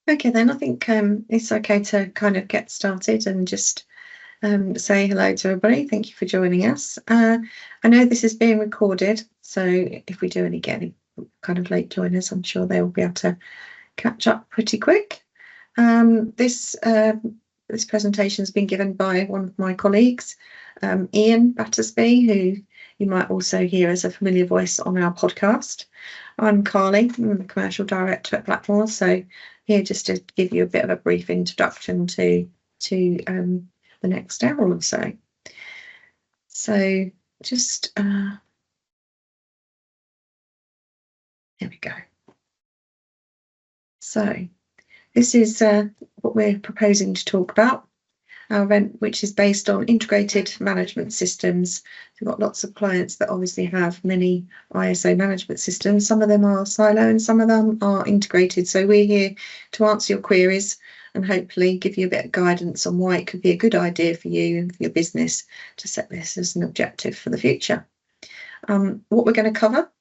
Okay, then I think it's okay to kind of get started and just say hello to everybody. Thank you for joining us. I know this is being recorded, so if we do get any kind of late joiners, I'm sure they will be able to catch up pretty quick. This presentation has been given by one of my colleagues, Ian Battersby, who you might also hear as a familiar voice on our podcast. I'm Carly, I'm the Commercial Director at Blackmores, so here just to give you a bit of a brief introduction to the next hour or so. So just here we go. So this is what we're proposing to talk about. Our event, which is based on integrated management systems. We've got lots of clients that obviously have many ISO management systems. Some of them are silo and some of them are integrated. So we're here to answer your queries and hopefully give you a bit of guidance on why it could be a good idea for you and for your business to set this as an objective for the future. What we're going to cover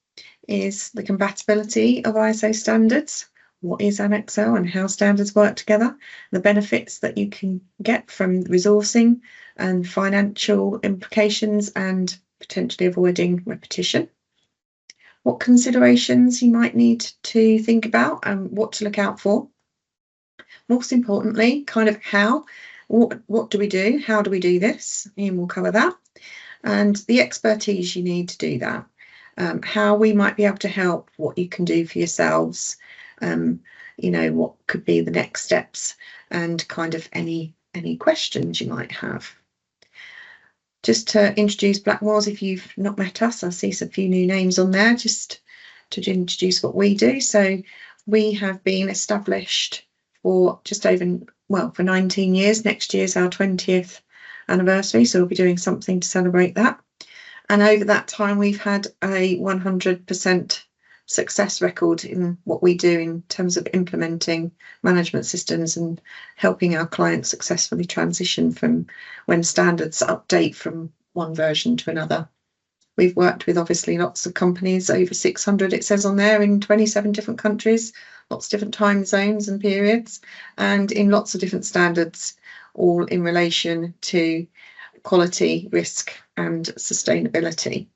is the compatibility of ISO standards. What is Annex L and how standards work together, the benefits that you can get from resourcing and financial implications and potentially avoiding repetition. What considerations you might need to think about and what to look out for. Most importantly, kind of what do we do? How do we do this? Ian will cover that. And the expertise you need to do that. How we might be able to help, what you can do for yourselves, what could be the next steps, and kind of any questions you might have. Just to introduce Blackmores, if you've not met us, I see a few new names on there, just to introduce what we do. So we have been established for just over, for 19 years. Next year's our 20th anniversary, so we'll be doing something to celebrate that. And over that time, we've had a 100% success record in what we do in terms of implementing management systems and helping our clients successfully transition from when standards update from one version to another. We've worked with obviously lots of companies, over 600 it says on there, in 27 different countries, lots of different time zones and periods, and in lots of different standards, all in relation to quality, risk, and sustainability.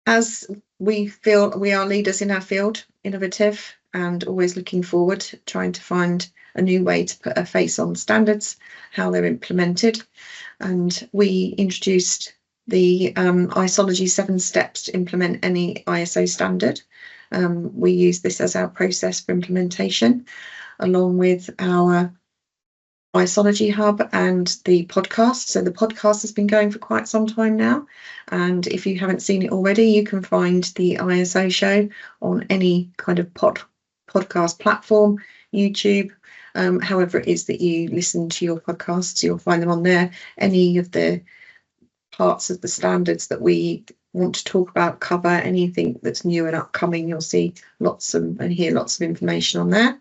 As we feel we are leaders in our field, innovative and always looking forward, trying to find a new way to put a face on standards, how they're implemented. And we introduced the isology 7 steps to implement any ISO standard. We use this as our process for implementation, along with our isologyhub and the podcast. So the podcast has been going for quite some time now, and if you haven't seen it already, you can find the ISO show on any kind of podcast platform, YouTube, however it is that you listen to your podcasts, you'll find them on there. Any of the parts of the standards that we want to talk about, cover anything that's new and upcoming, you'll see and hear lots of information on there.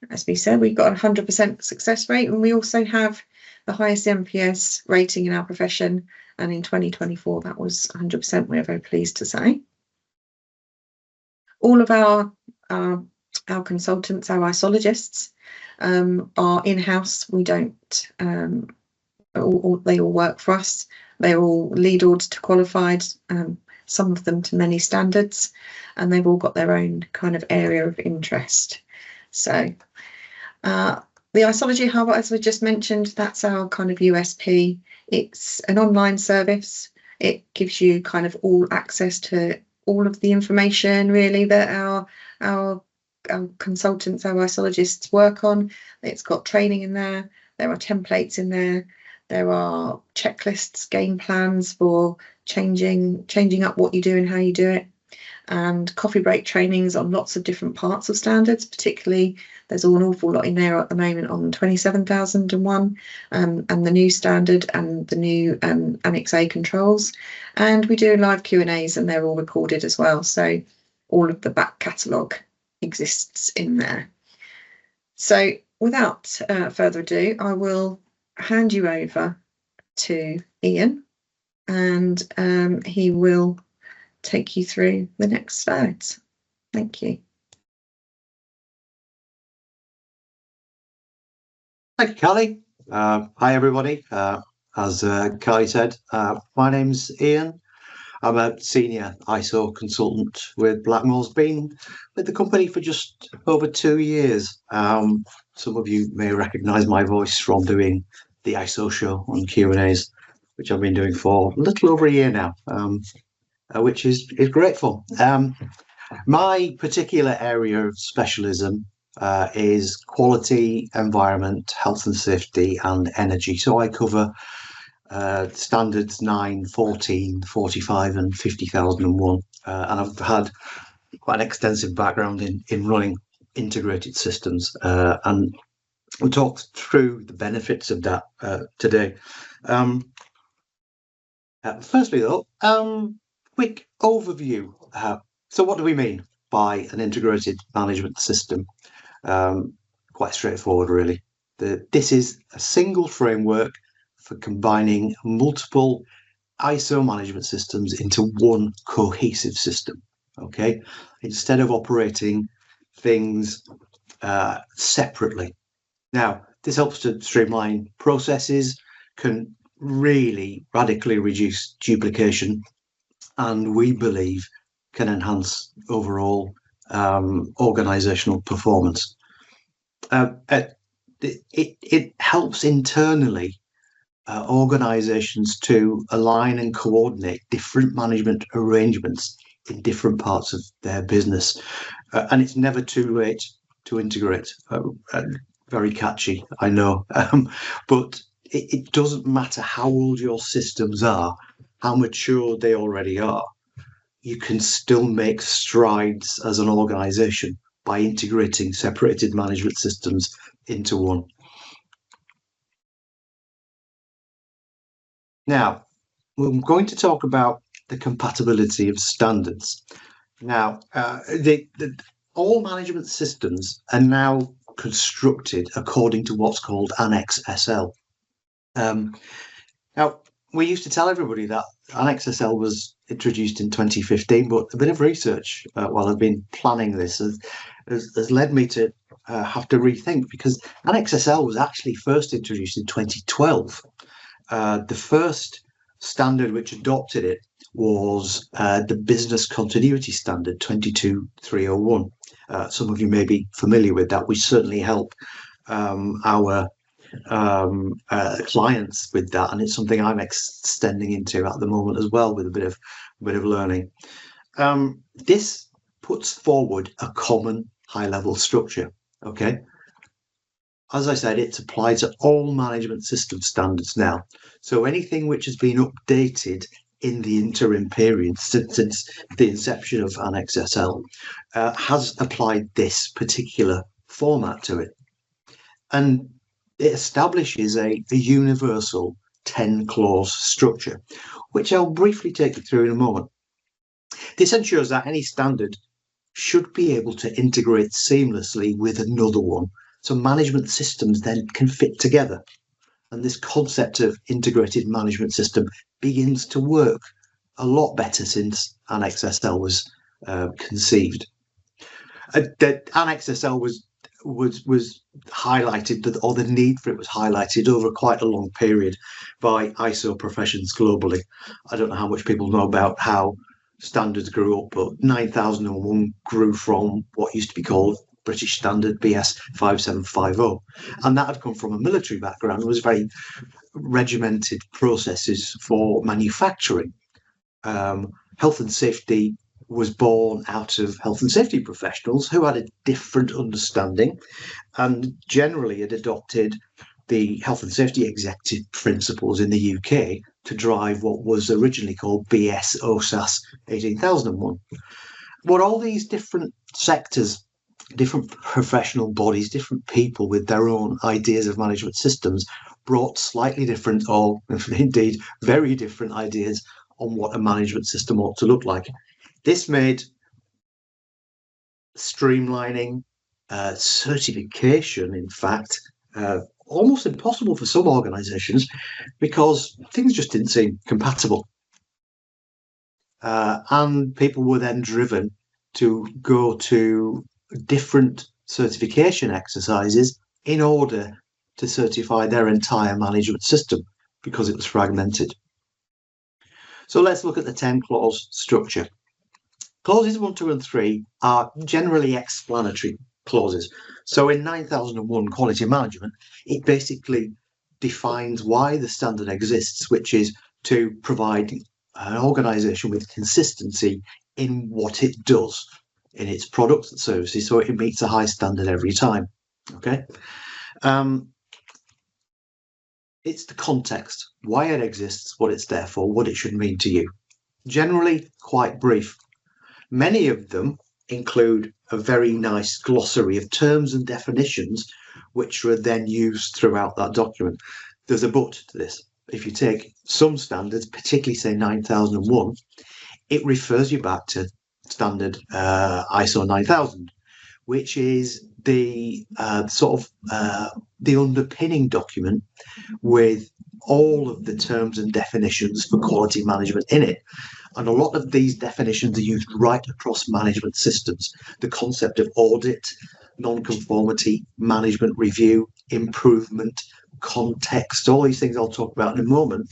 As we said, we've got a 100% success rate, and we also have the highest NPS rating in our profession. And in 2024, that was 100%. We're very pleased to say. All of our consultants, our isologists, are in-house. We don't. They all work for us. They're all lead auditor qualified. Some of them to many standards, and they've all got their own kind of area of interest. So the isologyhub, as we just mentioned, that's our kind of USP. It's an online service. It gives you kind of all access to all of the information really that our consultants, our isologists work on. It's got training in there. There are templates in there. There are checklists, game plans for changing up what you do and how you do it, and coffee break trainings on lots of different parts of standards. Particularly, there's an awful lot in there at the moment on 27001 and the new standard and the new Annex A controls. And we do live Q&As, and they're all recorded as well. So all of the back catalogue exists in there. So without further ado, I will hand you over to Ian, and he will take you through the next slides. Thank you. Thank you, Callie. Hi, everybody. As Callie said, my name's Ian. I'm a senior ISO consultant with Blackmores. Been with the company for just over 2 years. Some of you may recognise my voice from doing the ISO show on Q&As, which I've been doing for a little over a year now, which is grateful. My particular area of specialism is quality, environment, health and safety, and energy. So I cover standards 9, 14, 45, and 50,001. And I've had quite an extensive background in running integrated systems. And we'll talk through the benefits of that today. Firstly, though, quick overview. So what do we mean by an integrated management system? Quite straightforward, really. This is a single framework for combining multiple ISO management systems into one cohesive system. Okay, instead of operating things separately. Now, this helps to streamline processes, can really radically reduce duplication, and we believe can enhance overall organizational performance. It helps internally organizations to align and coordinate different management arrangements in different parts of their business. And it's never too late to integrate. Very catchy, I know. But it doesn't matter how old your systems are, how mature they already are. You can still make strides as an organization by integrating separated management systems into one. Now, we're going to talk about the compatibility of standards. Now, all management systems are now constructed according to what's called Annex SL. Now, we used to tell everybody that Annex SL was introduced in 2015, but a bit of research while I've been planning this has led me to have to rethink, because Annex SL was actually first introduced in 2012. The first standard which adopted it was the Business Continuity Standard 22301. Some of you may be familiar with that. We certainly help our clients with that, and it's something I'm extending into at the moment as well, with a bit of learning. This puts forward a common high-level structure. Okay. As I said, it's applied to all management system standards now. So anything which has been updated in the interim period since the inception of Annex SL has applied this particular format to it. And it establishes a universal 10-clause structure, which I'll briefly take you through in a moment. This ensures that any standard should be able to integrate seamlessly with another one, so management systems then can fit together. And this concept of integrated management system begins to work a lot better since Annex SL was conceived. The Annex SL was highlighted, or the need for it was highlighted over quite a long period by ISO professions globally. I don't know how much people know about how standards grew up, but 9001 grew from what used to be called British Standard BS 5750, and that had come from a military background. It was very regimented processes for manufacturing. Health and safety was born out of health and safety professionals who had a different understanding, and generally had adopted the health and safety executive principles in the UK to drive what was originally called BS OSAS 18001. But all these different sectors, different professional bodies, different people with their own ideas of management systems brought slightly different, or indeed very different, ideas on what a management system ought to look like. This made streamlining, certification, in fact, almost impossible for some organizations, because things just didn't seem compatible. And people were then driven to go to different certification exercises in order to certify their entire management system because it was fragmented. So let's look at the 10 clause structure. Clauses 1, 2, and 3 are generally explanatory clauses. So in 9001 quality management, it basically defines why the standard exists, which is to provide an organisation with consistency in what it does in its products and services, so it meets a high standard every time. Okay. It's the context, why it exists, what it's there for, what it should mean to you. Generally quite brief. Many of them include a very nice glossary of terms and definitions, which are then used throughout that document. There's a but to this. If you take some standards, particularly say 9001, it refers you back to standard ISO 9000, which is the the underpinning document with all of the terms and definitions for quality management in it. And a lot of these definitions are used right across management systems. The concept of audit, non-conformity, management review, improvement, context, all these things I'll talk about in a moment,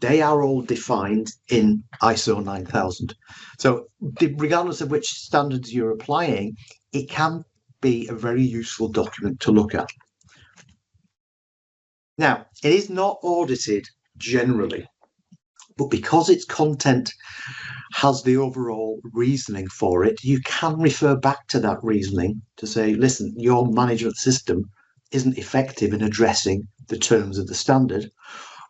they are all defined in ISO 9000. So regardless of which standards you're applying, it can be a very useful document to look at. Now, it is not audited generally, but because its content has the overall reasoning for it, you can refer back to that reasoning to say, listen, your management system isn't effective in addressing the terms of the standard,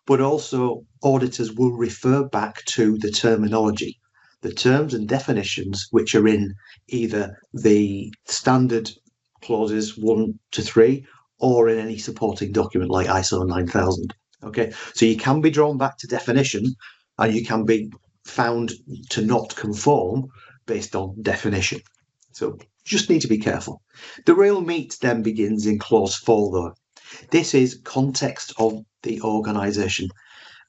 but also auditors will refer back to the terminology, the terms and definitions which are in either the standard clauses 1 to 3 or in any supporting document like ISO 9000. Okay, so you can be drawn back to definition and you can be found to not conform based on definition. So just need to be careful. The real meat then begins in clause 4 though. This is context of the organisation.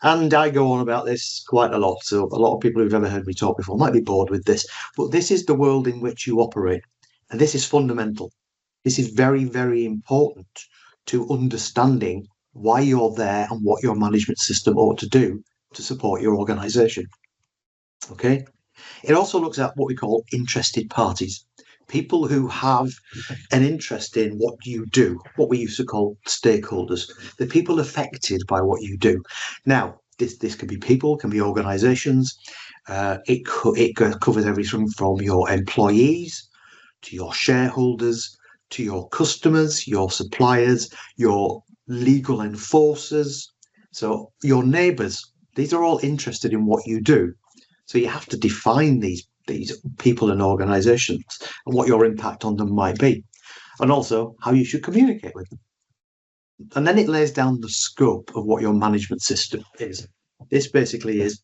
And I go on about this quite a lot. So a lot of people who've ever heard me talk before might be bored with this, but this is the world in which you operate. And this is fundamental. This is very, very important to understanding why you're there and what your management system ought to do to support your organisation. Okay. It also looks at what we call interested parties, people who have an interest in what you do, what we used to call stakeholders, the people affected by what you do. Now, this can be people, can be organisations. It covers everything from your employees to your shareholders, to your customers, your suppliers, your legal enforcers, so your neighbours. These are all interested in what you do. So you have to define these people and organisations and what your impact on them might be, and also how you should communicate with them. And then it lays down the scope of what your management system is. This basically is,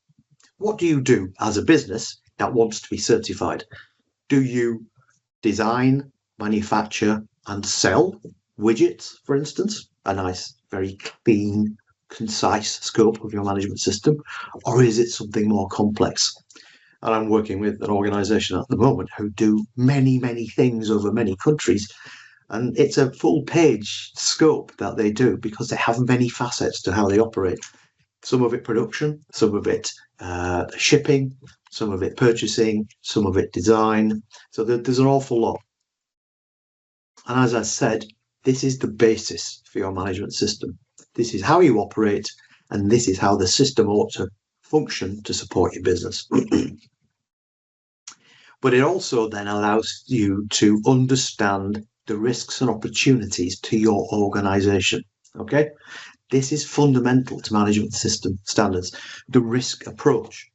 what do you do as a business that wants to be certified? Do you design, manufacture and sell widgets, for instance? A nice, very clean, concise scope of your management system, or is it something more complex? And I'm working with an organisation at the moment who do many, many things over many countries, and it's a full page scope that they do because they have many facets to how they operate. Some of it production, some of it shipping, some of it purchasing, some of it design. So there's an awful lot. And as I said, this is the basis for your management system. This is how you operate, and this is how the system ought to function to support your business. But it also then allows you to understand the risks and opportunities to your organisation. Okay, this is fundamental to management system standards, the risk approach.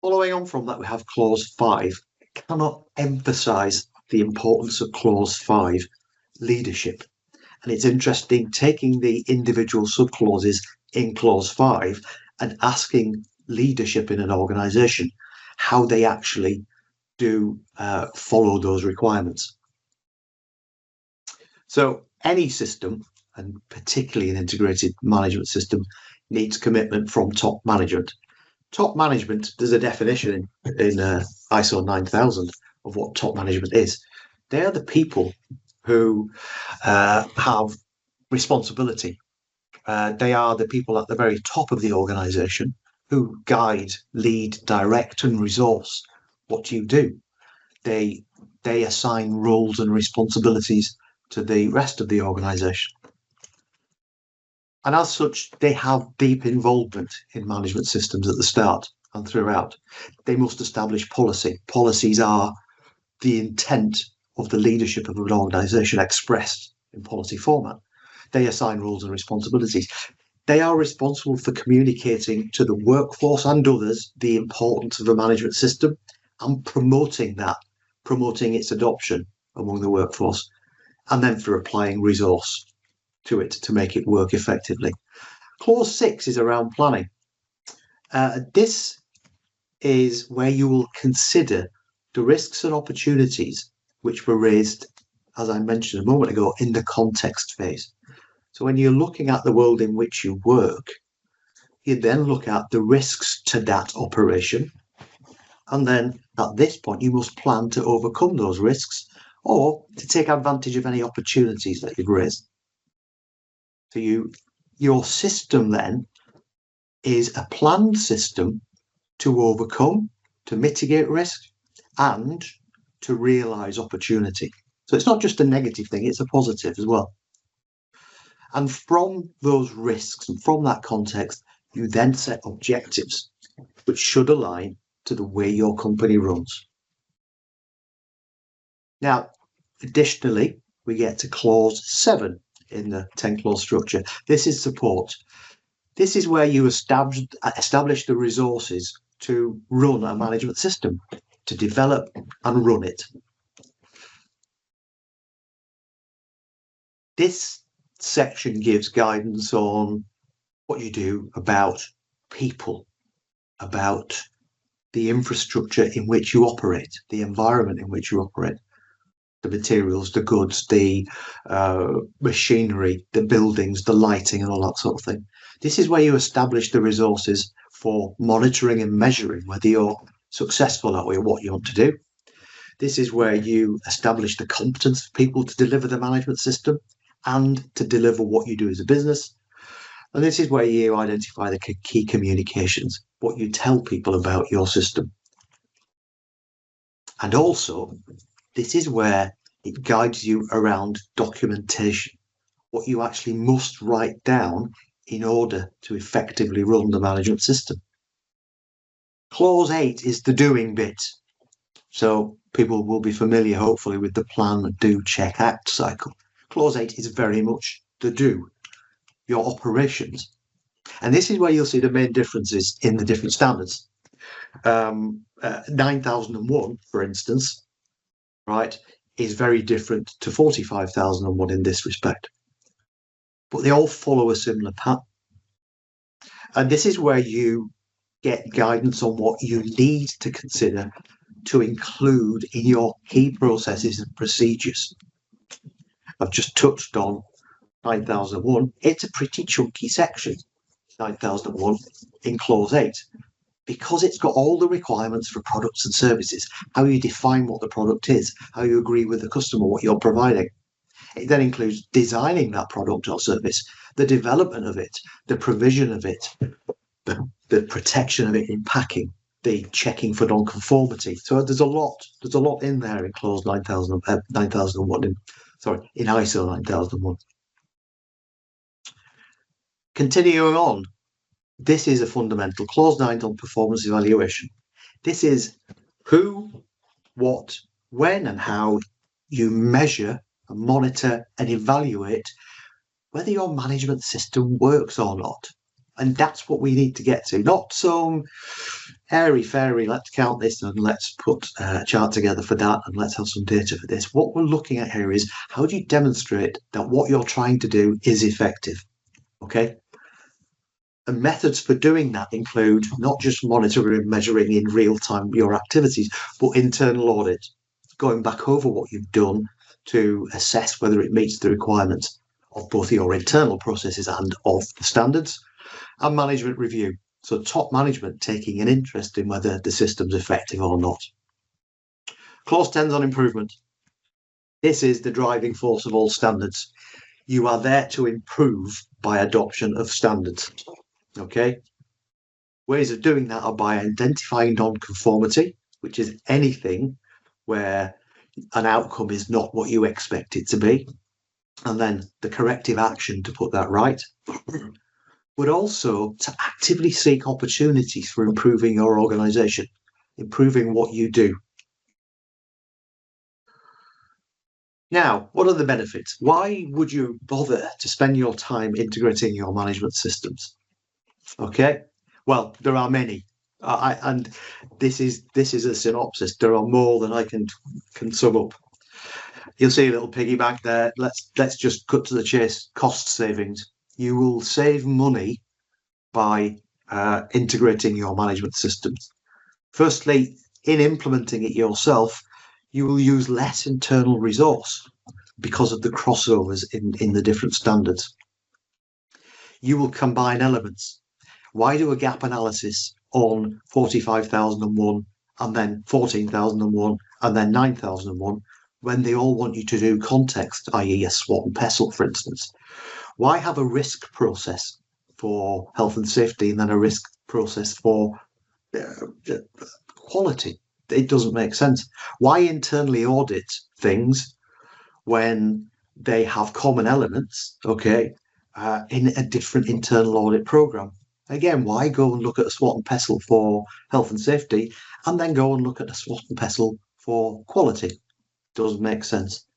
Following on from that, we have clause 5. I cannot emphasise the importance of clause 5, leadership. And it's interesting taking the individual subclauses in clause 5 and asking leadership in an organisation how they actually do follow those requirements. So any system, and particularly an integrated management system, needs commitment from top management. Top management, there's a definition in ISO 9000 of what top management is. They are the people who have responsibility. They are the people at the very top of the organization who guide, lead, direct, and resource what you do. They assign roles and responsibilities to the rest of the organization. And as such, they have deep involvement in management systems at the start and throughout. They must establish policy. Policies are the intent of the leadership of an organization expressed in policy format. They assign roles and responsibilities. They are responsible for communicating to the workforce and others the importance of a management system and promoting its adoption among the workforce, and then for applying resource to it to make it work effectively. Clause 6 is around planning. This is where you will consider the risks and opportunities which were raised, as I mentioned a moment ago, in the context phase. So when you're looking at the world in which you work, you then look at the risks to that operation. And then at this point, you must plan to overcome those risks or to take advantage of any opportunities that you've raised. So your system then is a planned system to overcome, to mitigate risk, and to realise opportunity. So it's not just a negative thing, it's a positive as well. And from those risks and from that context, you then set objectives which should align to the way your company runs. Now, additionally, we get to clause 7 in the 10-clause structure. This is support. This is where you establish the resources to run a management system, to develop and run it. This section gives guidance on what you do about people, about the infrastructure in which you operate, the environment in which you operate, the materials, the goods, the machinery, the buildings, the lighting, and all that sort of thing. This is where you establish the resources for monitoring and measuring whether you're successful at what you want to do. This is where you establish the competence of people to deliver the management system and to deliver what you do as a business. And this is where you identify the key communications, what you tell people about your system. And also, this is where it guides you around documentation, what you actually must write down in order to effectively run the management system. Clause 8 is the doing bit. So people will be familiar, hopefully, with the plan, do, check, act cycle. Clause 8 is very much the do, your operations. And this is where you'll see the main differences in the different standards. 9001, for instance, right, is very different to 45,001 in this respect. But they all follow a similar pattern. And this is where you get guidance on what you need to consider to include in your key processes and procedures. I've just touched on 9001. It's a pretty chunky section, 9001 in clause 8, because it's got all the requirements for products and services, how you define what the product is, how you agree with the customer what you're providing. It then includes designing that product or service, the development of it, the provision of it, the protection of it in packing, the checking for non-conformity. So there's a lot in there in clause 9001, in ISO 9001. Continuing on, this is a fundamental, clause 9 on performance evaluation. This is who, what, when and how you measure and monitor and evaluate whether your management system works or not. And that's what we need to get to, not some airy-fairy, let's count this and let's put a chart together for that and let's have some data for this. What we're looking at here is how do you demonstrate that what you're trying to do is effective, okay? And methods for doing that include not just monitoring and measuring in real time your activities, but internal audit, going back over what you've done to assess whether it meets the requirements of both your internal processes and of the standards, and management review. So top management taking an interest in whether the system's effective or not. Clause 10 is on improvement. This is the driving force of all standards. You are there to improve by adoption of standards. Okay. Ways of doing that are by identifying non-conformity, which is anything where an outcome is not what you expect it to be, and then the corrective action to put that right, but also to actively seek opportunities for improving your organization, improving what you do. Now, what are the benefits? Why would you bother to spend your time integrating your management systems? Okay, well, there are many. And this is a synopsis. There are more than I can sum up. You'll see a little piggyback there. Let's just cut to the chase. Cost savings. You will save money by integrating your management systems. Firstly, in implementing it yourself, you will use less internal resource because of the crossovers in the different standards. You will combine elements. Why do a gap analysis on 45,001 and then 14,001 and then 9,001 when they all want you to do context, i.e. a SWOT and PESTLE, for instance? Why have a risk process for health and safety and then a risk process for quality? It doesn't make sense. Why internally audit things when they have common elements, okay, in a different internal audit program? Again, why go and look at a SWOT and PESTLE for health and safety and then go and look at a SWOT and PESTLE for quality? Doesn't make sense.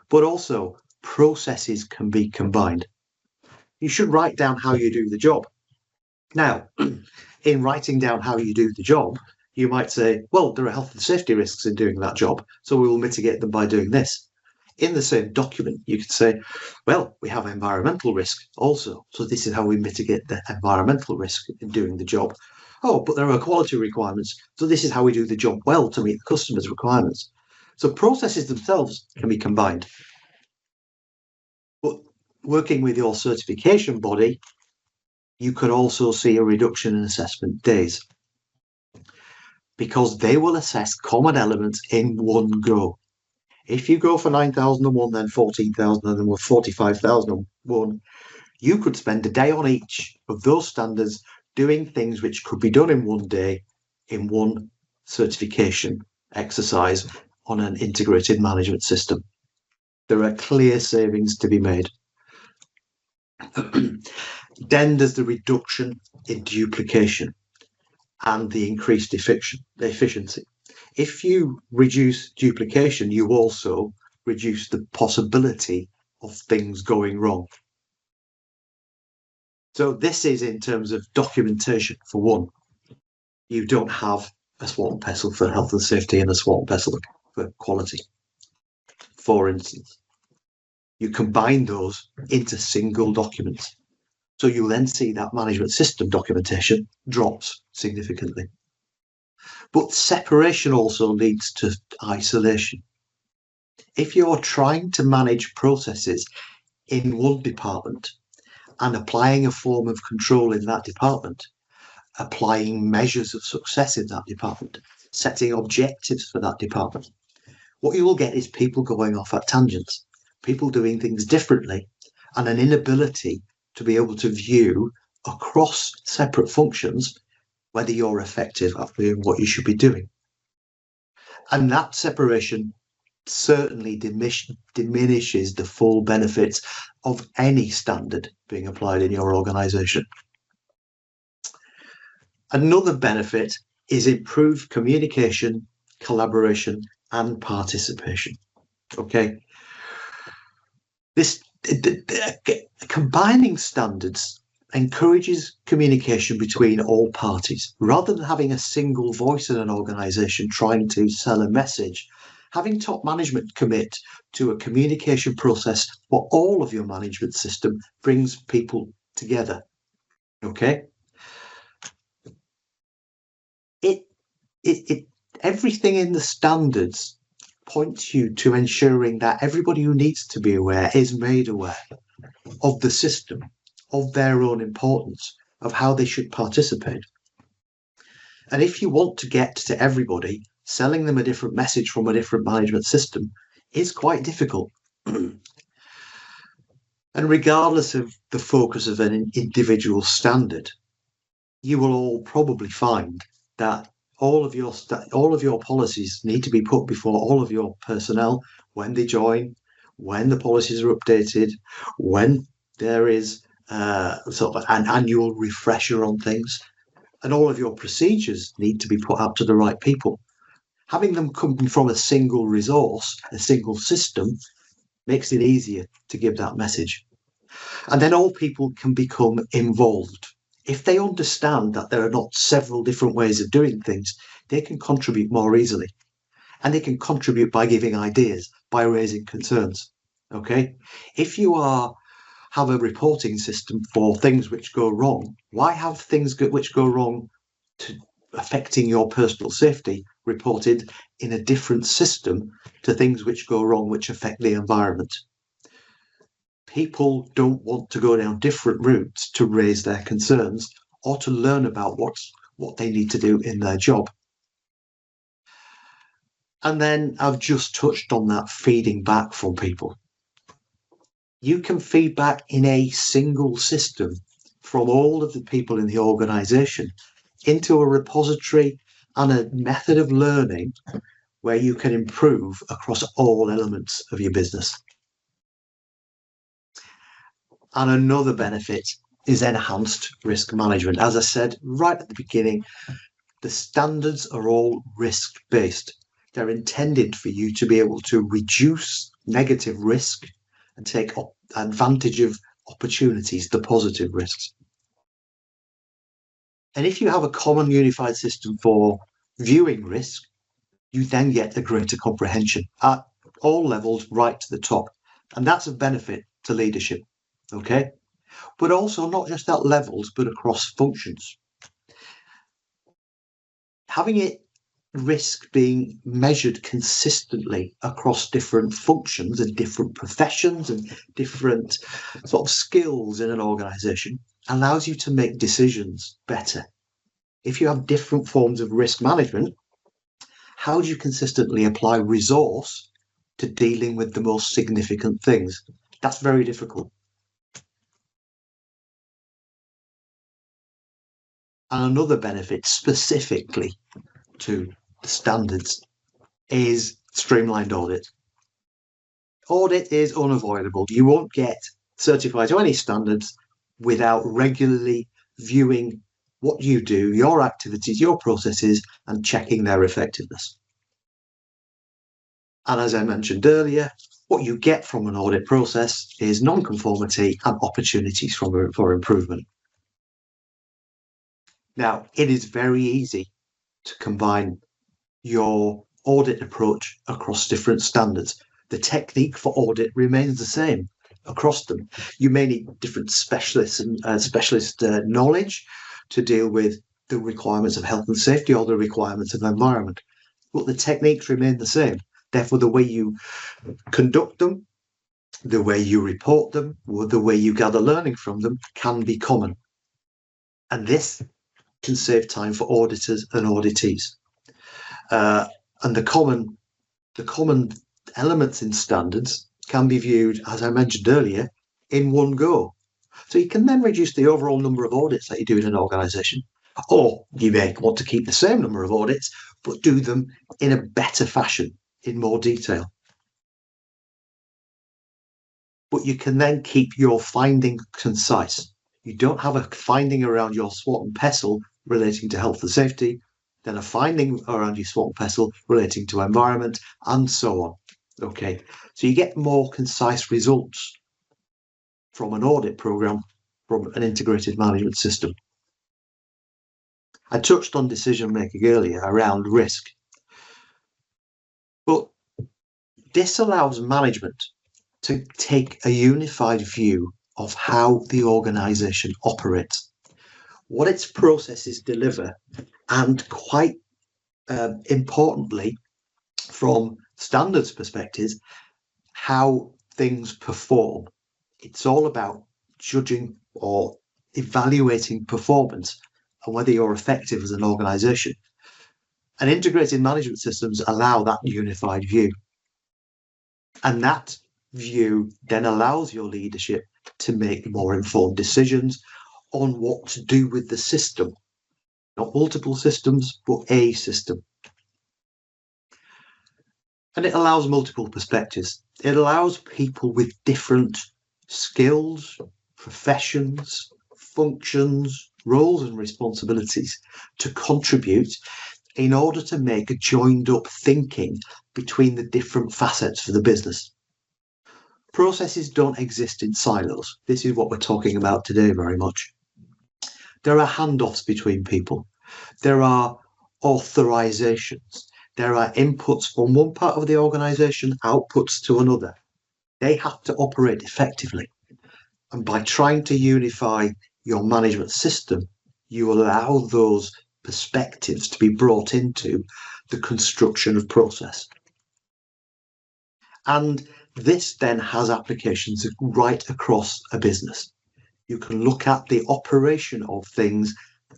But also, processes can be combined. You should write down how you do the job. Now, in writing down how you do the job, you might say, well, there are health and safety risks in doing that job, so we will mitigate them by doing this. In the same document, you could say, well, we have environmental risk also, so this is how we mitigate the environmental risk in doing the job. Oh, but there are quality requirements, so this is how we do the job well to meet the customer's requirements. So processes themselves can be combined. But working with your certification body, you could also see a reduction in assessment days because they will assess common elements in one go. If you go for 9,001, then 14,000, and then 45,001, you could spend a day on each of those standards doing things which could be done in one day in one certification exercise on an integrated management system. There are clear savings to be made. Then there's the reduction in duplication and the increased efficiency. If you reduce duplication, you also reduce the possibility of things going wrong. So this is in terms of documentation, for one. You don't have a SWOT and PESTLE for health and safety and a SWOT and PESTLE for quality, for instance. You combine those into single documents. So you'll then see that management system documentation drops significantly. But separation also leads to isolation. If you're trying to manage processes in one department and applying a form of control in that department, applying measures of success in that department, setting objectives for that department, what you will get is people going off at tangents, people doing things differently, and an inability to be able to view across separate functions whether you're effective at doing what you should be doing. And that separation certainly diminishes the full benefits of any standard being applied in your organization. Another benefit is improved communication, collaboration, and participation. Okay. Combining standards encourages communication between all parties. Rather than having a single voice in an organization trying to sell a message, having top management commit to a communication process for all of your management system brings people together. Okay. Everything in the standards points you to ensuring that everybody who needs to be aware is made aware of the system, of their own importance, of how they should participate. And if you want to get to everybody, selling them a different message from a different management system is quite difficult. And regardless of the focus of an individual standard, you will all probably find that all of your policies need to be put before all of your personnel when they join, when the policies are updated, when there is sort of an annual refresher on things, and all of your procedures need to be put out to the right people. Having them come from a single resource, a single system, makes it easier to give that message. And then all people can become involved. If they understand that there are not several different ways of doing things, they can contribute more easily. And they can contribute by giving ideas, by raising concerns. Okay? If you have a reporting system for things which go wrong, why have things which go wrong affecting your personal safety reported in a different system to things which go wrong which affect the environment? People don't want to go down different routes to raise their concerns or to learn about what they need to do in their job. And then I've just touched on that feeding back from people. You can feed back in a single system from all of the people in the organization into a repository and a method of learning where you can improve across all elements of your business. And another benefit is enhanced risk management. As I said right at the beginning, the standards are all risk-based. They're intended for you to be able to reduce negative risk and take advantage of opportunities, the positive risks. And if you have a common unified system for viewing risk, you then get a greater comprehension at all levels right to the top. And that's a benefit to leadership, okay? But also not just at levels, but across functions. Having it risk being measured consistently across different functions and different professions and different sort of skills in an organization allows you to make decisions better. If you have different forms of risk management, how do you consistently apply resource to dealing with the most significant things? That's very difficult. And another benefit specifically to the standards is streamlined audit. Audit is unavoidable. You won't get certified to any standards without regularly viewing what you do, your activities, your processes, and checking their effectiveness. And as I mentioned earlier, what you get from an audit process is non-conformity and opportunities for improvement. Now, it is very easy to combine your audit approach across different standards. The technique for audit remains the same across them. You may need different specialists and specialist knowledge to deal with the requirements of health and safety or the requirements of environment, but the techniques remain the same. Therefore, the way you conduct them, the way you report them, or the way you gather learning from them can be common. And this can save time for auditors and auditees. And the common elements in standards can be viewed, as I mentioned earlier, in one go. So you can then reduce the overall number of audits that you do in an organisation. Or you may want to keep the same number of audits, but do them in a better fashion, in more detail. But you can then keep your finding concise. You don't have a finding around your SWOT and PESTLE relating to health and safety, then a finding around your SWOT and PESTLE relating to environment, and so on. Okay, so you get more concise results from an audit program, from an integrated management system. I touched on decision making earlier around risk, but this allows management to take a unified view of how the organization operates, what its processes deliver, and quite importantly, from standards perspectives, how things perform. It's all about judging or evaluating performance and whether you're effective as an organization. And integrated management systems allow that unified view. And that view then allows your leadership to make more informed decisions on what to do with the system. Not multiple systems, but a system. And it allows multiple perspectives. It allows people with different skills, professions, functions, roles and responsibilities to contribute in order to make a joined up thinking between the different facets of the business. Processes don't exist in silos. This is what we're talking about today very much. There are handoffs between people. There are authorizations. There are inputs from one part of the organization, outputs to another. They have to operate effectively. And by trying to unify your management system, you allow those perspectives to be brought into the construction of process. And this then has applications right across a business. You can look at the operation of things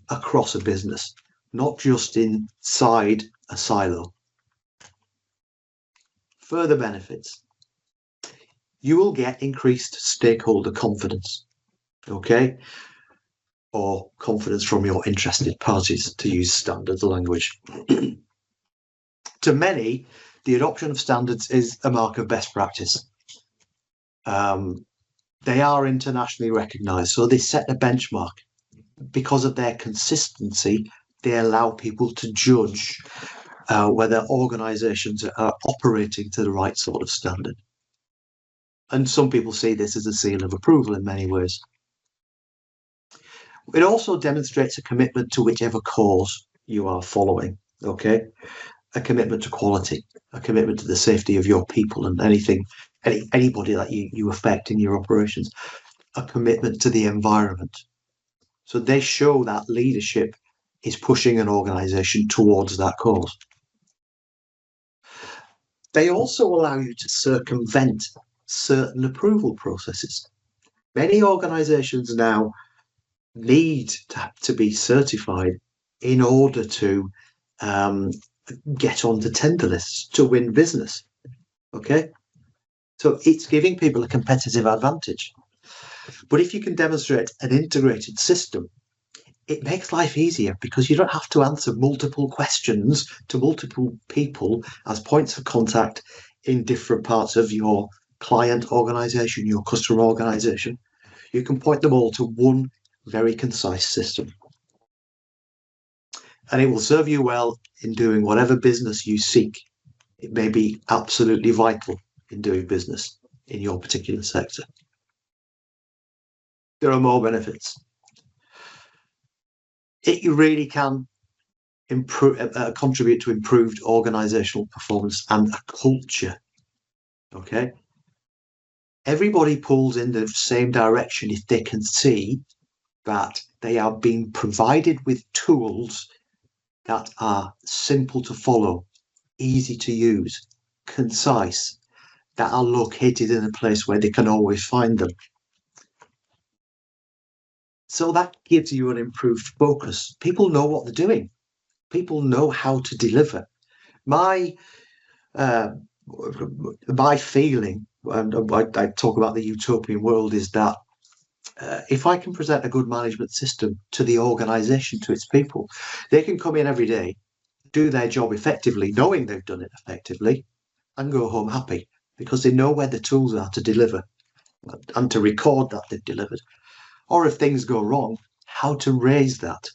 across a business, not just inside a silo. Further benefits. You will get increased stakeholder confidence, okay? Or confidence from your interested parties, to use standards language. To many, the adoption of standards is a mark of best practice. They are internationally recognized, so they set a benchmark. Because of their consistency, they allow people to judge whether organizations are operating to the right sort of standard. And some people see this as a seal of approval in many ways. It also demonstrates a commitment to whichever cause you are following, okay? A commitment to quality, a commitment to the safety of your people and anybody that you affect in your operations, a commitment to the environment. So they show that leadership is pushing an organization towards that cause. They also allow you to circumvent certain approval processes. Many organizations now need to be certified in order to get onto tender lists to win business. Okay, so it's giving people a competitive advantage. But if you can demonstrate an integrated system, it makes life easier because you don't have to answer multiple questions to multiple people as points of contact in different parts of your client organization, your customer organization. You can point them all to one very concise system. And it will serve you well in doing whatever business you seek. It may be absolutely vital in doing business in your particular sector. There are more benefits. It really can contribute to improved organizational performance and a culture. Okay. Everybody pulls in the same direction if they can see that they are being provided with tools that are simple to follow, easy to use, concise, that are located in a place where they can always find them. So that gives you an improved focus. People know what they're doing. People know how to deliver. My feeling, and I talk about the utopian world, is that if I can present a good management system to the organization, to its people, they can come in every day, do their job effectively, knowing they've done it effectively, and go home happy because they know where the tools are to deliver and to record that they've delivered. Or if things go wrong, how to raise that.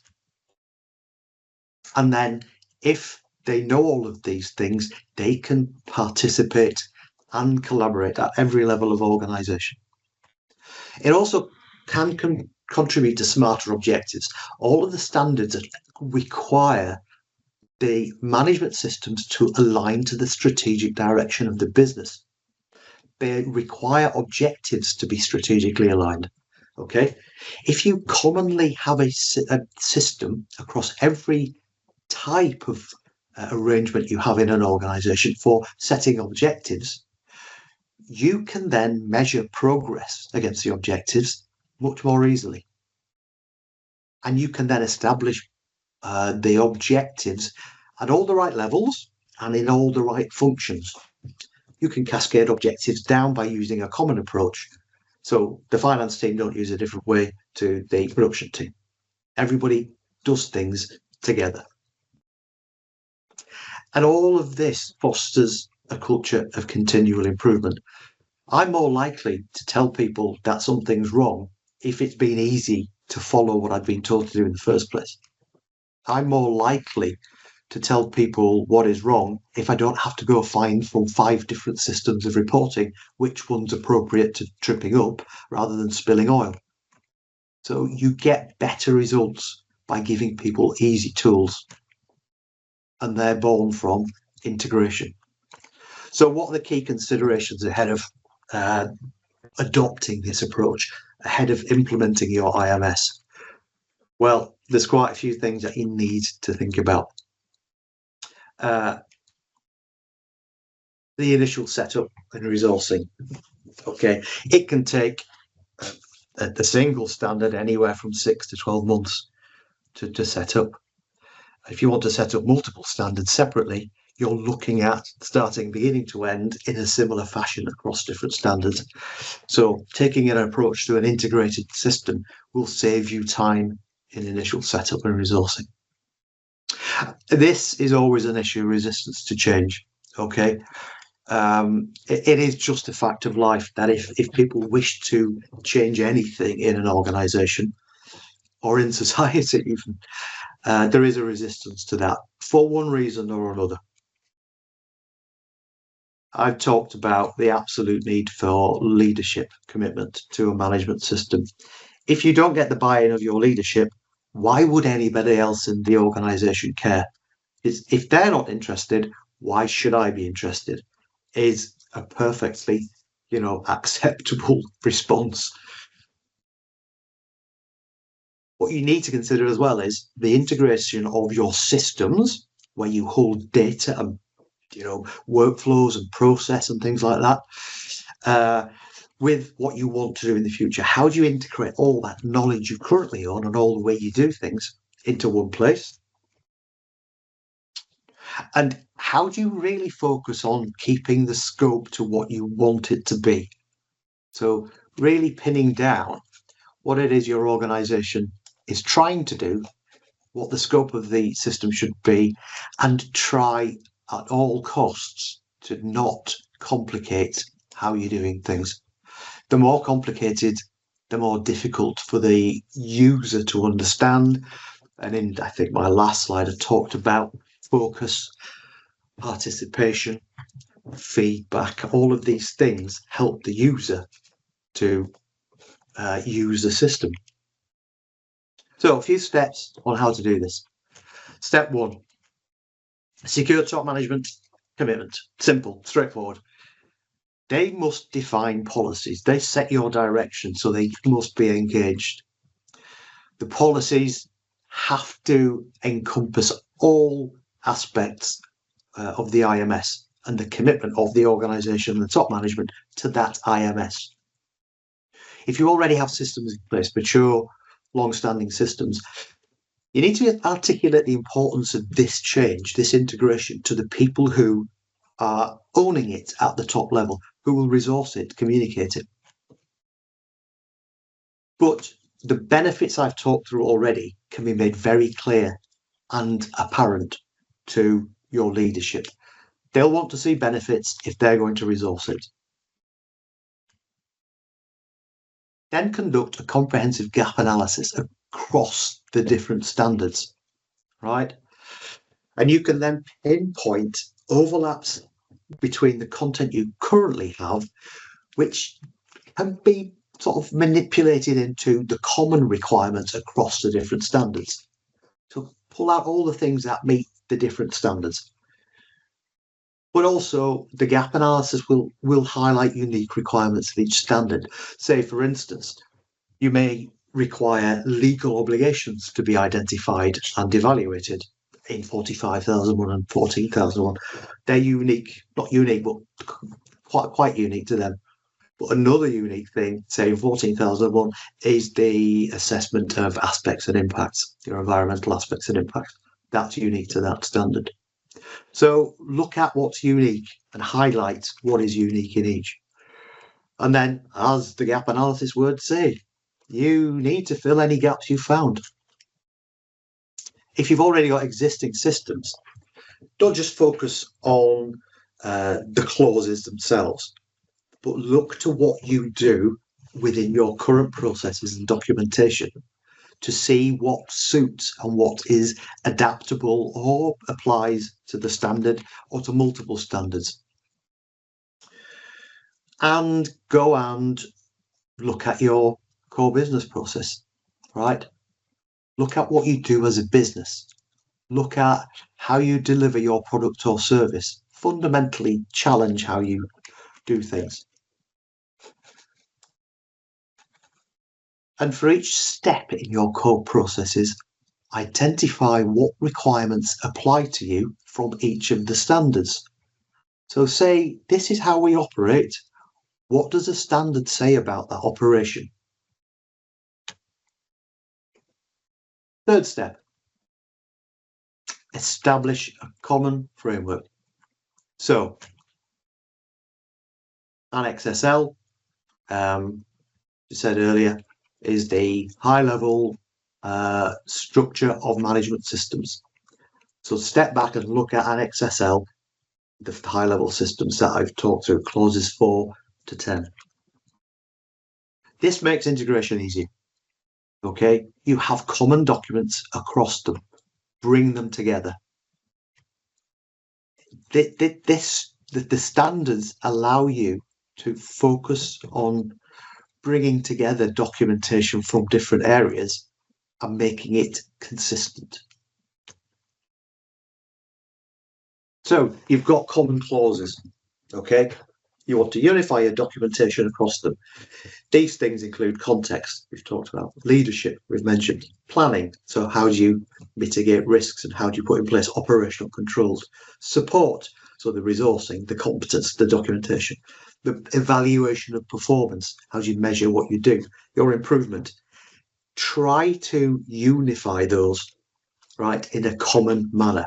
And then if they know all of these things, they can participate and collaborate at every level of organization. It also can contribute to smarter objectives. All of the standards require the management systems to align to the strategic direction of the business. They require objectives to be strategically aligned. Okay, if you commonly have a system across every type of arrangement you have in an organization for setting objectives, you can then measure progress against the objectives much more easily. And you can then establish the objectives at all the right levels and in all the right functions. you can cascade objectives down by using a common approach. So the finance team don't use a different way to the production team. Everybody does things together. And all of this fosters a culture of continual improvement. I'm more likely to tell people that something's wrong if it's been easy to follow what I've been told to do in the first place. I'm more likely to tell people what is wrong if I don't have to go find from 5 different systems of reporting which one's appropriate to tripping up rather than spilling oil. So you get better results by giving people easy tools, and they're born from integration. So what are the key considerations ahead of adopting this approach, ahead of implementing your IMS? Well, there's quite a few things that you need to think about. The initial setup and resourcing. Okay, it can take the single standard anywhere from 6 to 12 months to set up. If you want to set up multiple standards separately, you're looking at starting beginning to end in a similar fashion across different standards. So taking an approach to an integrated system will save you time in initial setup and resourcing. This is always an issue, resistance to change. Okay, it is just a fact of life that if people wish to change anything in an organization or in society even, there is a resistance to that for one reason or another. I've talked about the absolute need for leadership commitment to a management system. If you don't get the buy-in of your leadership, why would anybody else in the organization care? If they're not interested, why should I be interested? Is a perfectly, acceptable response. What you need to consider as well is the integration of your systems, where you hold data and workflows and process and things like that, with what you want to do in the future. How do you integrate all that knowledge you currently own and all the way you do things into one place? And how do you really focus on keeping the scope to what you want it to be? So really pinning down what it is your organization is trying to do, what the scope of the system should be, and try at all costs to not complicate how you're doing things. The more complicated, the more difficult for the user to understand. And in, I think, my last slide, I talked about focus, participation, feedback. All of these things help the user to use the system. So a few steps on how to do this. Step 1, secure top management commitment. Simple, straightforward. They must define policies. They set your direction, so they must be engaged. The policies have to encompass all aspects of the IMS and the commitment of the organisation and the top management to that IMS. If you already have systems in place, mature, long-standing systems, you need to articulate the importance of this change, this integration, to the people who are owning it at the top level, who will resource it, communicate it. But the benefits I've talked through already can be made very clear and apparent to your leadership. They'll want to see benefits if they're going to resource it. Then conduct a comprehensive gap analysis across the different standards, right? And you can then pinpoint overlaps between the content you currently have, which can be sort of manipulated into the common requirements across the different standards. So pull out all the things that meet the different standards. But also the gap analysis will highlight unique requirements of each standard. Say, for instance, you may require legal obligations to be identified and evaluated in 45,001 and 14,001. They're unique, not unique, but quite unique to them. But another unique thing, say in 14,001, is the assessment of aspects and impacts, your environmental aspects and impacts. That's unique to that standard. So look at what's unique and highlight what is unique in each. And then, as the gap analysis words say, you need to fill any gaps you found. If you've already got existing systems, don't just focus on the clauses themselves, but look to what you do within your current processes and documentation to see what suits and what is adaptable or applies to the standard or to multiple standards. And go and look at your core business process, right? Look at what you do as a business. Look at how you deliver your product or service. Fundamentally challenge how you do things. And for each step in your core processes, identify what requirements apply to you from each of the standards. So say, this is how we operate. What does the standard say about that operation? Third step, establish a common framework. So Annex SL, you said earlier, is the high-level structure of management systems. So step back and look at Annex SL, the high-level systems that I've talked through, clauses 4 to 10. This makes integration easier. Okay, you have common documents across them. Bring them together. The standards allow you to focus on bringing together documentation from different areas and making it consistent. So you've got common clauses, okay? You want to unify your documentation across them. These things include context, we've talked about, leadership, we've mentioned, planning, so how do you mitigate risks and how do you put in place operational controls, support, so the resourcing, the competence, the documentation, the evaluation of performance, how do you measure what you do, your improvement. Try to unify those, right, in a common manner.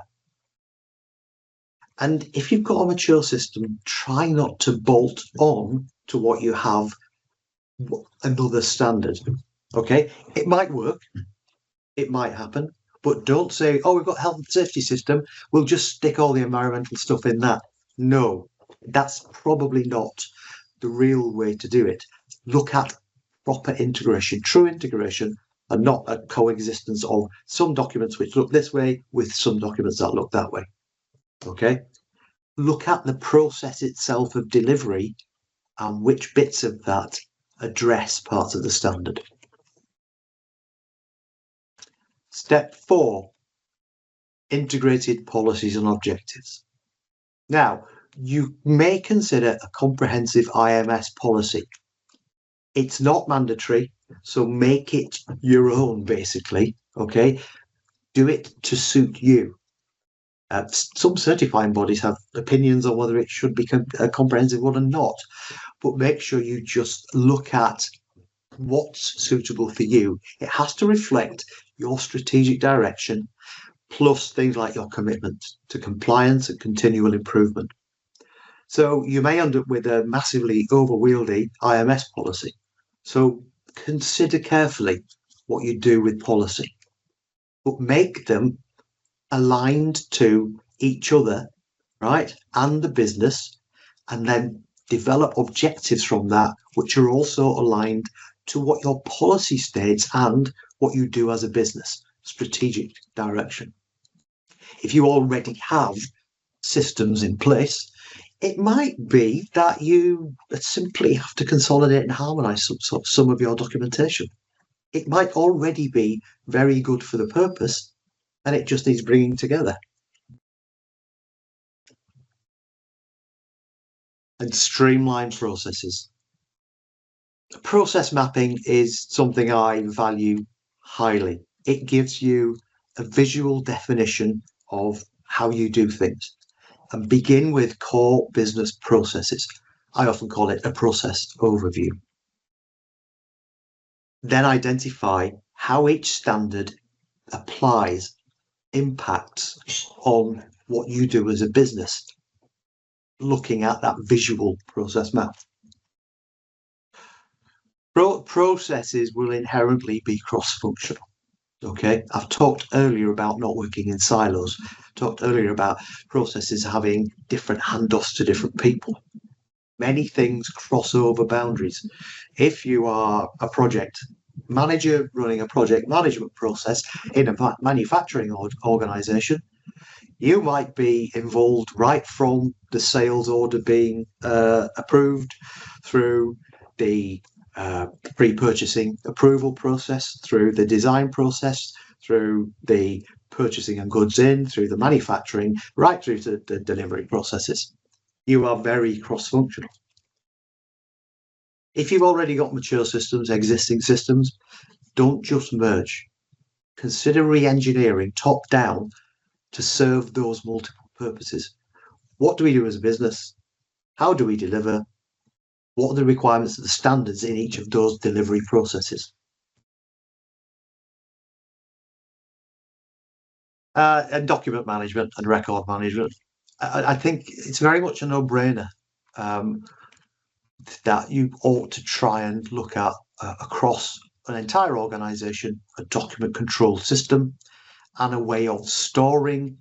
And if you've got a mature system, try not to bolt on to what you have another standard. Okay, it might work, it might happen, but don't say, oh, we've got a health and safety system, we'll just stick all the environmental stuff in that. No, that's probably not the real way to do it. Look at proper integration, true integration, and not a coexistence of some documents which look this way with some documents that look that way. Okay, look at the process itself of delivery and which bits of that address parts of the standard. Step 4, integrated policies and objectives. Now, you may consider a comprehensive IMS policy. It's not mandatory, so make it your own, basically, okay? Do it to suit you. Some certifying bodies have opinions on whether it should be a comprehensive one or not, but make sure you just look at what's suitable for you. It has to reflect your strategic direction, plus things like your commitment to compliance and continual improvement. So you may end up with a massively overwieldy IMS policy. So consider carefully what you do with policy, but make them aligned to each other, right, and the business, and then develop objectives from that, which are also aligned to what your policy states and what you do as a business, strategic direction. If you already have systems in place, it might be that you simply have to consolidate and harmonize some of your documentation. It might already be very good for the purpose, and it just needs bringing together. And streamline processes. Process mapping is something I value highly. It gives you a visual definition of how you do things. And begin with core business processes. I often call it a process overview. Then identify how each standard applies, impacts on what you do as a business, looking at that visual process map. Processes will inherently be cross-functional. Okay, I've talked earlier about not working in silos, talked earlier about processes having different handoffs to different people. Many things cross over boundaries. If you are a project manager running a project management process in a manufacturing organization, you might be involved right from the sales order being approved through the pre-purchasing approval process, through the design process, through the purchasing and goods in, through the manufacturing, right through to the delivery processes. You are very cross-functional. If you've already got mature systems, existing systems, don't just merge. Consider re-engineering top down to serve those multiple purposes. What do we do as a business? How do we deliver? What are the requirements of the standards in each of those delivery processes? And document management and record management. I think it's very much a no-brainer that you ought to try and look at across an entire organization, a document control system and a way of storing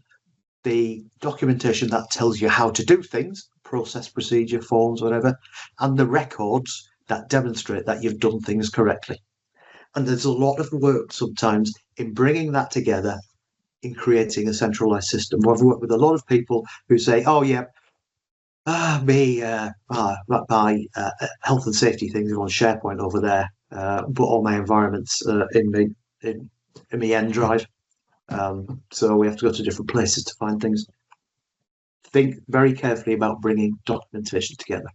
the documentation that tells you how to do things, process, procedure, forms, whatever, and the records that demonstrate that you've done things correctly. And there's a lot of work sometimes in bringing that together, in creating a centralized system. I've worked with a lot of people who say, oh, yeah, my health and safety things are on SharePoint over there, but all my environments in my N drive. So we have to go to different places to find things. Think very carefully about bringing documentation together.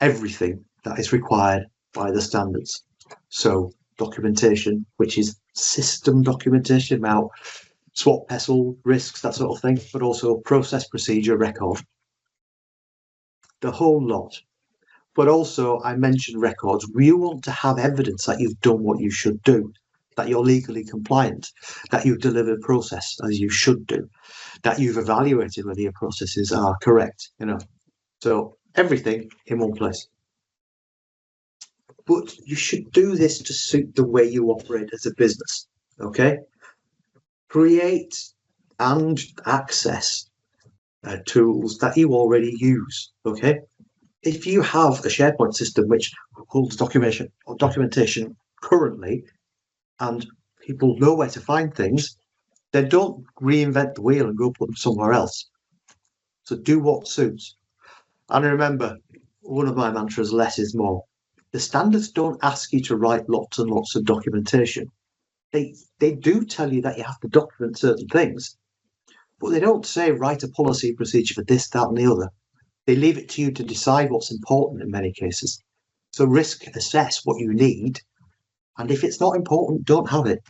Everything that is required by the standards. So documentation, which is system documentation about swap pestle risks, that sort of thing, but also process, procedure, record. The whole lot. But also, I mentioned records. You want to have evidence that you've done what you should do, that you're legally compliant, that you've delivered process as you should do, that you've evaluated whether your processes are correct, So everything in one place. But you should do this to suit the way you operate as a business, okay? Create and access tools that you already use, okay? If you have a SharePoint system which holds documentation currently, and people know where to find things, then don't reinvent the wheel and go put them somewhere else. So do what suits. And remember, one of my mantras, less is more. The standards don't ask you to write lots and lots of documentation. They do tell you that you have to document certain things, but they don't say write a policy procedure for this, that, and the other. They leave it to you to decide what's important in many cases. So risk assess what you need, and if it's not important, don't have it.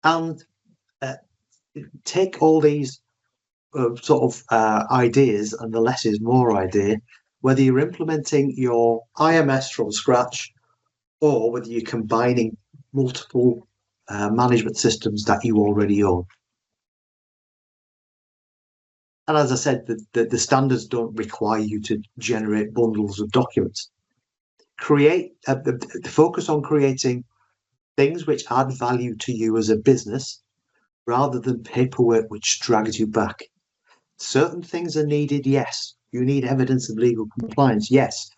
And take all these ideas and the less is more idea, whether you're implementing your IMS from scratch or whether you're combining multiple management systems that you already own. And as I said, the standards don't require you to generate bundles of documents. Create the focus on creating things which add value to you as a business rather than paperwork which drags you back. Certain things are needed, yes. You need evidence of legal compliance, yes.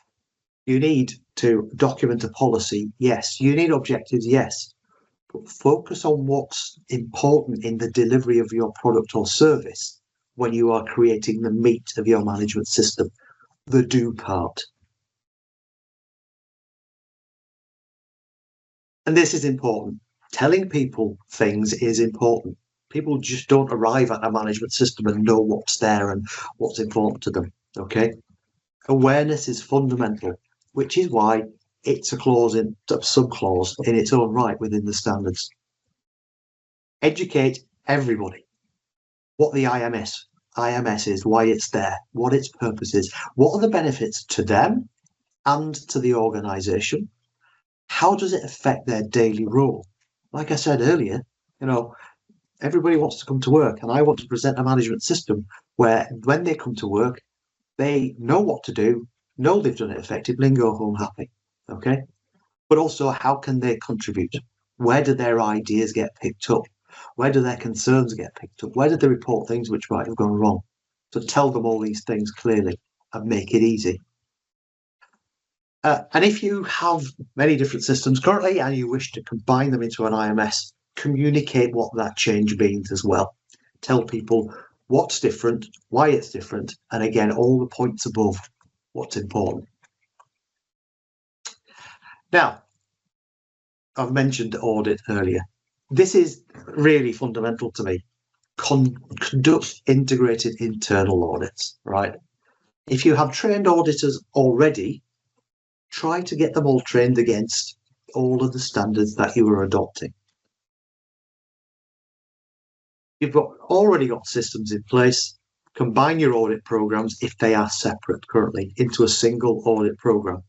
You need to document a policy, yes. You need objectives, yes. But focus on what's important in the delivery of your product or service when you are creating the meat of your management system, the do part. And this is important. Telling people things is important. People just don't arrive at a management system and know what's there and what's important to them, okay? Awareness is fundamental, which is why it's a sub-clause in its own right within the standards. Educate everybody what the IMS is, why it's there, what its purpose is, what are the benefits to them and to the organization. How does it affect their daily role? Like I said earlier, Everybody wants to come to work, and I want to present a management system where when they come to work, they know what to do, know they've done it effectively, and go home happy. Okay. But also, how can they contribute? Where do their ideas get picked up? Where do their concerns get picked up? Where do they report things which might have gone wrong? So tell them all these things clearly and make it easy. And if you have many different systems currently and you wish to combine them into an IMS, communicate what that change means as well. Tell people what's different, why it's different, and again, all the points above, what's important. Now, I've mentioned audit earlier. This is really fundamental to me. Conduct integrated internal audits, right? If you have trained auditors already, try to get them all trained against all of the standards that you are adopting. You've already got systems in place. Combine your audit programs, if they are separate currently, into a single audit program.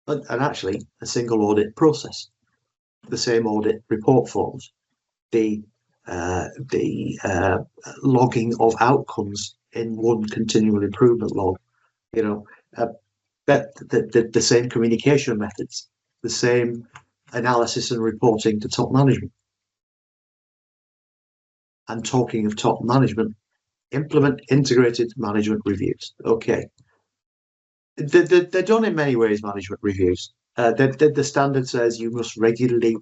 And actually, a single audit process. The same audit report forms. The logging of outcomes in one continual improvement log, the same communication methods, the same analysis and reporting to top management. And talking of top management, implement integrated management reviews. Okay. They're done in many ways, management reviews. The standard says you must regularly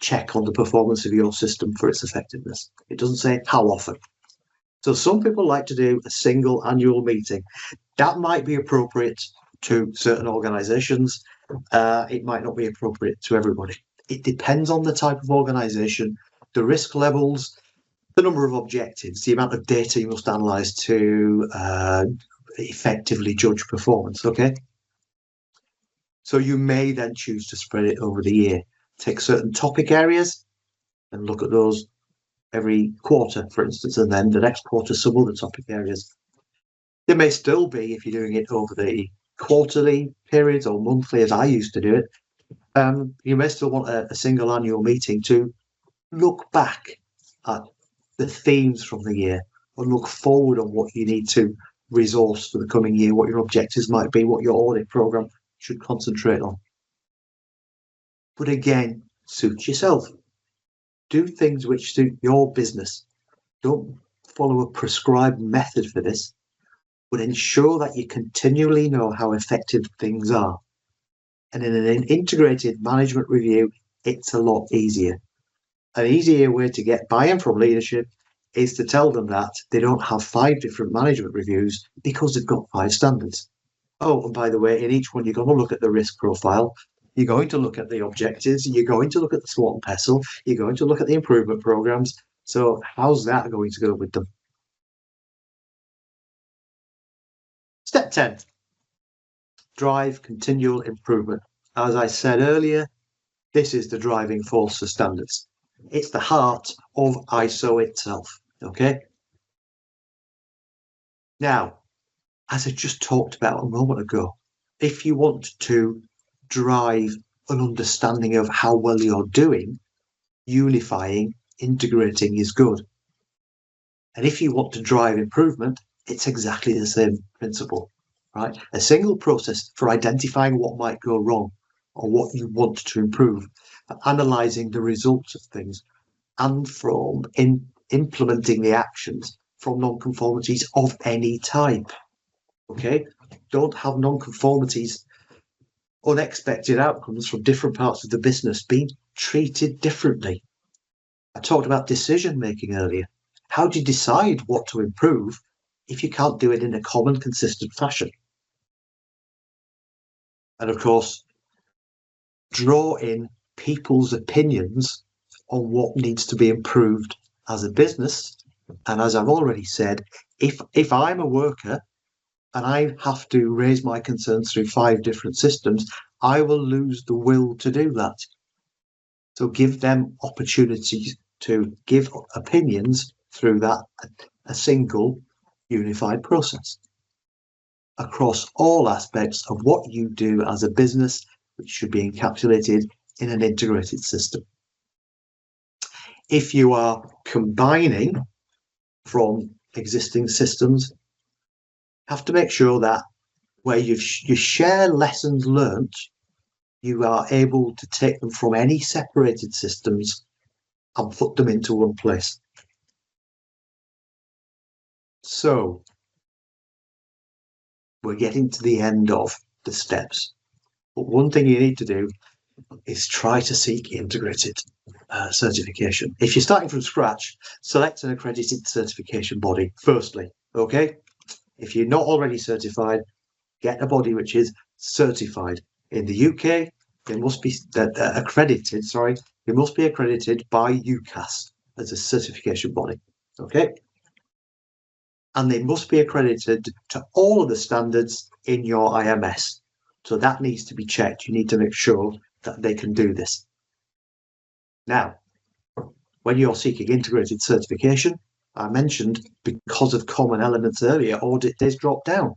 check on the performance of your system for its effectiveness. It doesn't say how often. So some people like to do a single annual meeting. That might be appropriate to certain organizations. It might not be appropriate to everybody. It depends on the type of organization, the risk levels, the number of objectives, the amount of data you must analyze to effectively judge performance. Okay. So you may then choose to spread it over the year. Take certain topic areas and look at those every quarter, for instance, and then the next quarter some other topic areas. There may still be, if you're doing it over the quarterly periods or monthly, as I used to do it, you may still want a single annual meeting to look back at the themes from the year and look forward on what you need to resource for the coming year, what your objectives might be, what your audit program should concentrate on. But again, suit yourself. Do things which suit your business. Don't follow a prescribed method for this, but ensure that you continually know how effective things are. And in an integrated management review, it's a lot easier. An easier way to get buy-in from leadership is to tell them that they don't have 5 different management reviews because they've got 5 standards. Oh, and by the way, in each one, you're going to look at the risk profile. You're going to look at the objectives. You're going to look at the SWOT and PESTLE. You're going to look at the improvement programs. So how's that going to go with them? Step 10, drive continual improvement. As I said earlier, this is the driving force for standards. It's the heart of ISO itself. Okay. Now, as I just talked about a moment ago, if you want to drive an understanding of how well you're doing, unifying, integrating is good. And if you want to drive improvement, it's exactly the same principle, right? A single process for identifying what might go wrong or what you want to improve, for analysing the results of things, and from implementing the actions from non-conformities of any type. Okay, don't have non-conformities, unexpected outcomes from different parts of the business being treated differently. I talked about decision making earlier. How do you decide what to improve if you can't do it in a common, consistent fashion? And of course, draw in people's opinions on what needs to be improved as a business. And as I've already said, if I'm a worker and I have to raise my concerns through 5 different systems, I will lose the will to do that. So give them opportunities to give opinions through that, a single unified process across all aspects of what you do as a business which should be encapsulated in an integrated system. If you are combining from existing systems, have to make sure that where you share lessons learnt, you are able to take them from any separated systems and put them into one place. So we're getting to the end of the steps. But one thing you need to do is try to seek integrated certification. If you're starting from scratch, select an accredited certification body firstly, okay? If you're not already certified, get a body which is certified. In the UK, they must be accredited, they must be accredited by UCAS as a certification body, okay? And they must be accredited to all of the standards in your IMS. So that needs to be checked. You need to make sure that they can do this. Now, when you're seeking integrated certification, I mentioned because of common elements earlier, audit days drop down.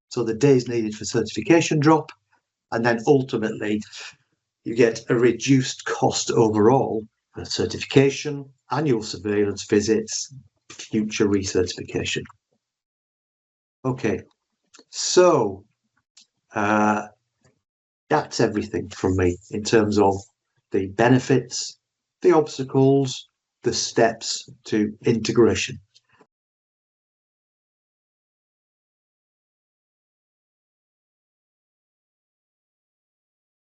So the days needed for certification drop, and then ultimately you get a reduced cost overall for certification, annual surveillance visits, future recertification. Okay, so that's everything from me in terms of the benefits, the obstacles, the steps to integration.